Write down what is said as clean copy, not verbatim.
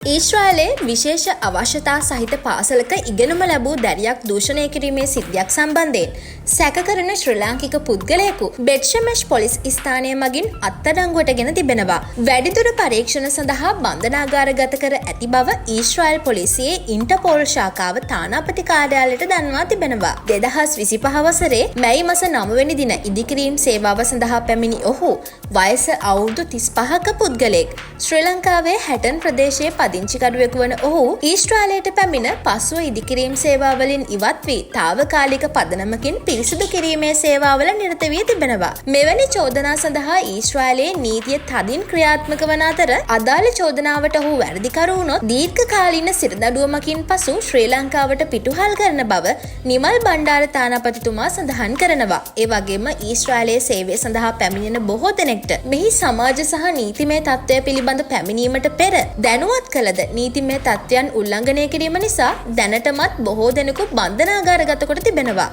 ඊශ්‍රායලයේ විශේෂ අවශ්‍යතා සහිත පාසලක ඉගෙනුම ලැබූ දැරියක් දූෂණය කිරීමේ සිද්ධියක් සම්බන්ධයෙන් සැකකරන ශ්‍රී ලාංකික පුද්ගලයෙකු බෙට්ෂමෙෂ් පොලිස් ස්ථානය මගින් අත්අඩංගුවටගෙන තිබෙනවා. වැඩිදුර පරීක්ෂණ සඳහා බන්ධනාගාරගත කර ඇති බව ඊශ්‍රායල් පොලිසියේ ඉන්ටර්පෝල් ශාඛාව තානාපති කාර්යාලයට දන්වා තිබෙනවා. 2025 වසරේ මැයි මාස 9 වෙනි දින ඉදිකිරීම් සේවාව සඳහා පැමිණි ඔහු වයස අවුරුදු 35ක පුද්ගලයෙක්. ශ්‍රී ලංකාවේ හැටන් ප්‍රදේශයේ පදිංචිකරුවෙකු වන ඔහු ඊශ්‍රායලයට පැමිණ පසුව ඉදිකිරීම් සේවාවලින් ඉවත් වී තාවකාලික පදනමකින් පිරිසිදු කිරීමේ සේවාවල නිරත වී තිබෙනවා. මෙවැනි චෝදනා සඳහා ඊශ්‍රායලයේ නීතිය තදින් ක්‍රියාත්මක වන අතර අදාළ චෝදනාවට ඔහු වැරදිකරු වුණොත් දීර්ඝකාලීන සිරදඬුවමකින් පසු ශ්‍රී ලංකාවට පිටුහල් කරන බව නිමල් බණ්ඩාර තානාපතිතුමා සඳහන් කරනවා. ඒ වගේම ඊශ්‍රායලයේ සේවය සඳහා පැමිණෙන බොහෝ දෙනෙක්ට මෙහි සමාජ සහ නීතිමය තත්ත්වය පිළිබඳ පැමිණීමට පෙර දැනුවත් කළද නීතිමය තත්ත්වයන් උල්ලංඝනය කිරීම නිසා දැනටමත් බොහෝ දෙනෙකු බන්ධනාගාරගත කොට තිබෙනවා.